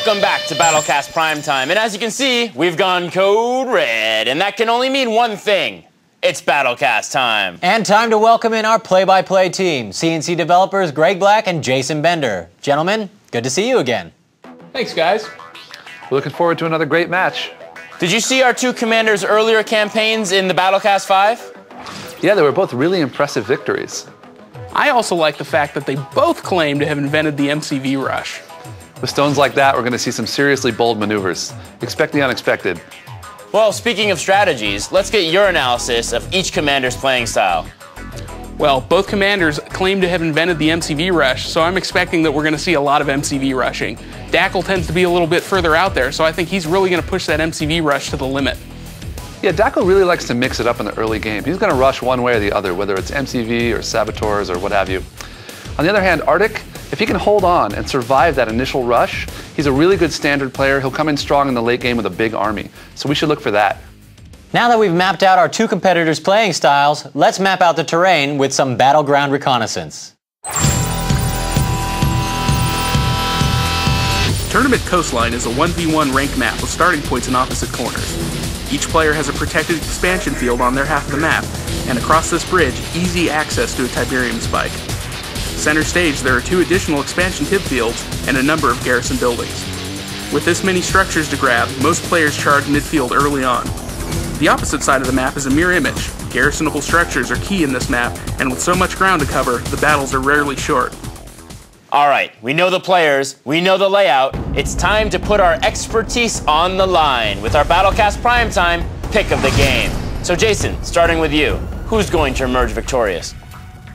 Welcome back to BattleCast Primetime, and as you can see, we've gone code red, and that can only mean one thing. It's BattleCast time. And time to welcome in our play-by-play team, C&C developers Greg Black and Jason Bender. Gentlemen, good to see you again. Thanks, guys. We're looking forward to another great match. Did you see our two commanders' earlier campaigns in the BattleCast 5? Yeah, they were both really impressive victories. I also like the fact that they both claim to have invented the MCV rush. With stones like that, we're going to see some seriously bold maneuvers. Expect the unexpected. Well, speaking of strategies, let's get your analysis of each commander's playing style. Well, both commanders claim to have invented the MCV rush, so I'm expecting that we're going to see a lot of MCV rushing. Dackel tends to be a little bit further out there, so I think he's really going to push that MCV rush to the limit. Yeah, Dackel really likes to mix it up in the early game. He's going to rush one way or the other, whether it's MCV or Saboteurs or what have you. On the other hand, Artik, if he can hold on and survive that initial rush, he's a really good standard player. He'll come in strong in the late game with a big army. So we should look for that. Now that we've mapped out our two competitors' playing styles, let's map out the terrain with some battleground reconnaissance. Tournament Coastline is a 1v1 ranked map with starting points in opposite corners. Each player has a protected expansion field on their half of the map, and across this bridge, easy access to a Tiberium spike. Center stage, there are 2 additional expansion tib fields and a number of garrison buildings. With this many structures to grab, most players charge midfield early on. The opposite side of the map is a mirror image. Garrisonable structures are key in this map, and with so much ground to cover, the battles are rarely short. All right, we know the players, we know the layout. It's time to put our expertise on the line with our BattleCast Primetime pick of the game. So Jason, starting with you, who's going to emerge victorious?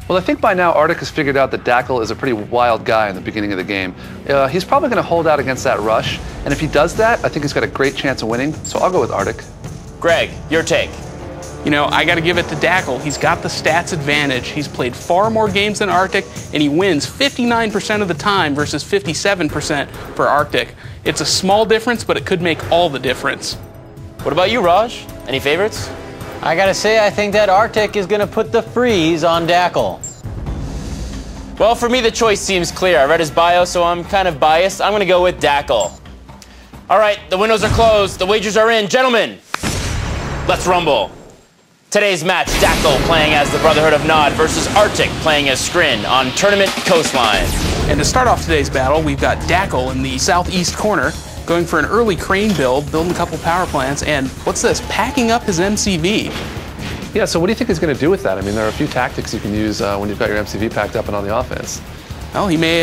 Well, I think by now Artik has figured out that Dackel is a pretty wild guy in the beginning of the game. He's probably going to hold out against that rush, and if he does that, I think he's got a great chance of winning, so I'll go with Artik. Greg, your take. You know, I got to give it to Dackel. He's got the stats advantage. He's played far more games than Artik, and he wins 59% of the time versus 57% for Artik. It's a small difference, but it could make all the difference. What about you, Raj? Any favorites? I gotta say, I think that Artik is gonna put the freeze on Dackel. Well, for me, the choice seems clear. I read his bio, so I'm kind of biased. I'm gonna go with Dackel. All right, the windows are closed. The wagers are in. Gentlemen, let's rumble. Today's match, Dackel playing as the Brotherhood of Nod versus Artik playing as Skrin on Tournament Coastline. And to start off today's battle, we've got Dackel in the southeast corner, going for an early crane build, building a couple power plants, and what's this? Packing up his MCV. Yeah, so what do you think he's going to do with that? I mean, there are a few tactics you can use when you've got your MCV packed up and on the offense. Well, he may,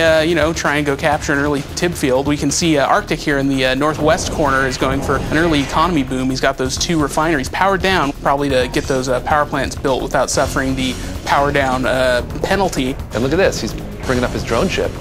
try and go capture an early tib field. We can see Artik here in the northwest corner is going for an early economy boom. He's got those 2 refineries powered down, probably to get those power plants built without suffering the power down penalty. And look at this, he's bringing up his drone ship.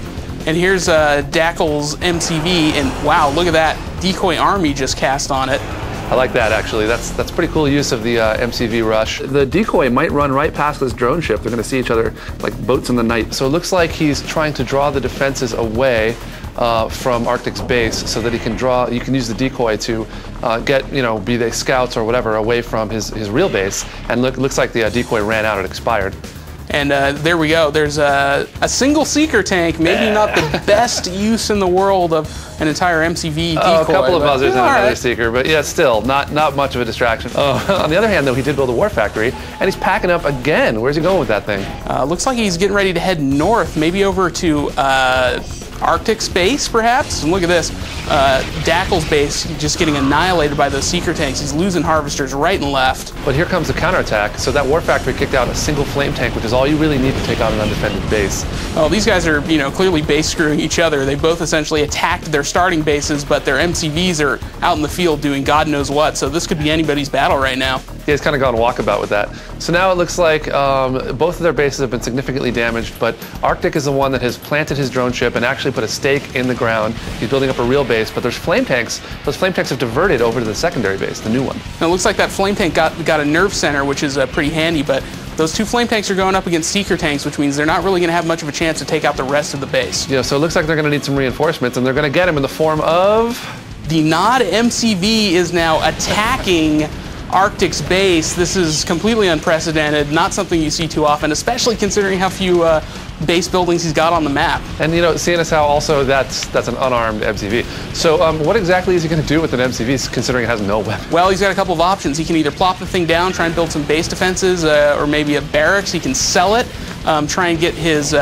And here's Dackel's MCV, and wow, look at that decoy army just cast on it. I like that, actually. That's pretty cool use of the MCV rush. The decoy might run right past this drone ship. They're going to see each other like boats in the night. So it looks like he's trying to draw the defenses away from Artik's base so that he can draw, you can use the decoy to get, be they scouts or whatever, away from his real base. And looks like the decoy ran out, it expired. And there we go. There's a single seeker tank, maybe not the best use in the world of an entire MCV decoy. Oh, a couple of buzzers and another right. seeker, but yeah, still, not much of a distraction. On the other hand, though, he did build a war factory, and he's packing up again. Where's he going with that thing? Looks like he's getting ready to head north, maybe over to Artik's base, perhaps? And look at this. Dackel's base just getting annihilated by those seeker tanks. He's losing harvesters right and left. But here comes the counterattack. So that war factory kicked out a single flame tank, which is all you really need to take out an undefended base. Well, these guys are, clearly base screwing each other. They both essentially attacked their starting bases, but their MCVs are out in the field doing God knows what. So this could be anybody's battle right now. Yeah, he's kind of gone walkabout with that. So now it looks like both of their bases have been significantly damaged, but Artik is the one that has planted his drone ship and actually put a stake in the ground. He's building up a real base, but there's flame tanks. Those flame tanks have diverted over to the secondary base, the new one. Now, it looks like that flame tank got a nerve center, which is pretty handy, but those 2 flame tanks are going up against seeker tanks, which means they're not really going to have much of a chance to take out the rest of the base. Yeah, so it looks like they're going to need some reinforcements, and they're going to get them in the form of... The Nod MCV is now attacking Artik's base. This is completely unprecedented, not something you see too often, especially considering how few base buildings he's got on the map. And you know, seeing as how also that's an unarmed MCV. So what exactly is he going to do with an MCV, considering it has no weapon? Well, he's got a couple of options. He can either plop the thing down, try and build some base defenses, or maybe a barracks. He can sell it, try and get his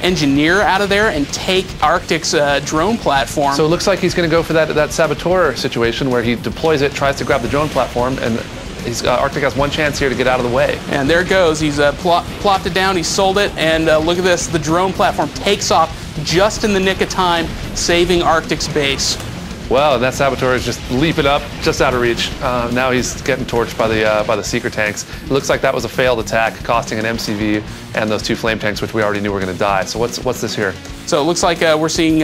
engineer out of there and take Artik's drone platform. So it looks like he's going to go for that saboteur situation where he deploys it, tries to grab the drone platform, and Artik has one chance here to get out of the way. And there it goes. He's plopped it down, he sold it, and look at this. The drone platform takes off just in the nick of time, saving Artik's base. Well, that saboteur is just leaping up, just out of reach. Now he's getting torched by the seeker tanks. It looks like that was a failed attack, costing an MCV and those 2 flame tanks, which we already knew were going to die. So what's this here? So it looks like we're seeing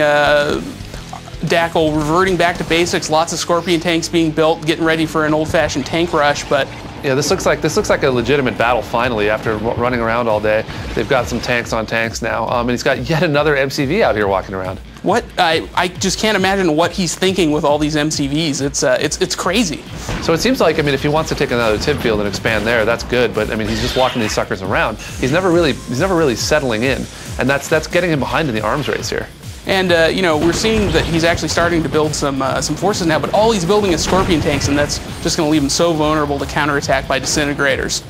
Dackel reverting back to basics. Lots of Scorpion tanks being built, getting ready for an old-fashioned tank rush. But yeah, this looks like a legitimate battle finally after running around all day. They've got some tanks on tanks now, and he's got yet another MCV out here walking around. What I just can't imagine what he's thinking with all these MCVs. It's crazy. So it seems like, I mean, if he wants to take another tib field and expand there, that's good. But I mean, he's just walking these suckers around. He's never really settling in, and that's getting him behind in the arms race here. And you know, we're seeing that he's actually starting to build some forces now. But all he's building is Scorpion tanks, and that's just going to leave him so vulnerable to counterattack by disintegrators.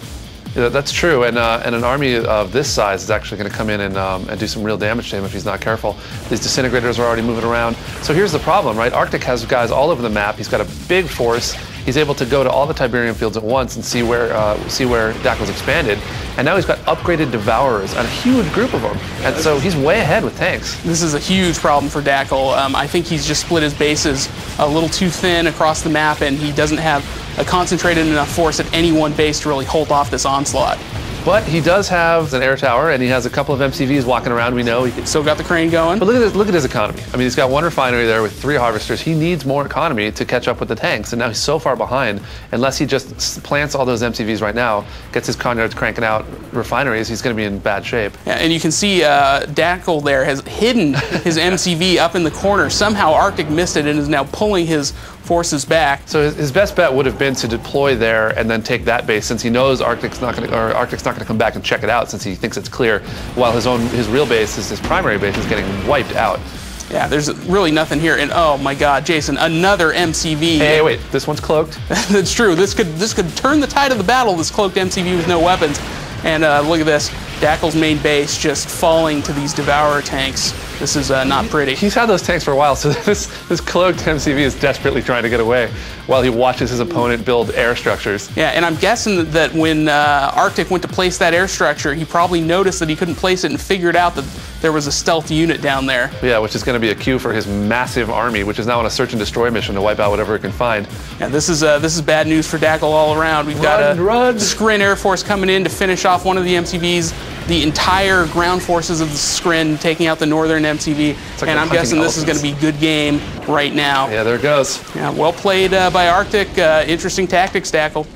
Yeah, that's true, and an army of this size is actually going to come in and do some real damage to him if he's not careful. These disintegrators are already moving around. So here's the problem, right? Artik has guys all over the map. He's got a big force. He's able to go to all the Tiberium fields at once and see where Dackel's expanded. And now he's got upgraded Devourers, and a huge group of them. And so he's way ahead with tanks. This is a huge problem for Dackel. I think he's just split his bases a little too thin across the map, and he doesn't have a concentrated enough force at any one base to really hold off this onslaught. But he does have an air tower, and he has a couple of MCVs walking around. We know he still got the crane going. But look at his economy. I mean, he's got one refinery there with 3 harvesters. He needs more economy to catch up with the tanks, and now he's so far behind. Unless he just plants all those MCVs right now, gets his conduits cranking out refineries, he's going to be in bad shape. Yeah, and you can see Dackel there has hidden his MCV up in the corner. Somehow Artik missed it and is now pulling his forces back. So his best bet would have been to deploy there and then take that base, since he knows Artik's not going to come back and check it out, since he thinks it's clear, while his real base, his primary base, is getting wiped out. Yeah, there's really nothing here. And oh my God, Jason, another MCV. Hey, wait, this one's cloaked. That's true. This could turn the tide of the battle. This cloaked MCV with no weapons. And look at this, Dackel's main base just falling to these Devourer tanks. This is not pretty. He's had those tanks for a while, so this cloaked MCV is desperately trying to get away while he watches his opponent build air structures. Yeah, and I'm guessing that when Artik went to place that air structure, he probably noticed that he couldn't place it and figured out that there was a stealth unit down there. Yeah, which is going to be a cue for his massive army, which is now on a search and destroy mission to wipe out whatever it can find. Yeah, this is bad news for Dackel all around. We've got a Skrin Air Force coming in to finish off one of the MCVs. The entire ground forces of the Skrin taking out the northern MCV, like, and I'm guessing this is going to be good game right now. Yeah, there it goes. Yeah, well played by Artik. Interesting tactics, Dackel.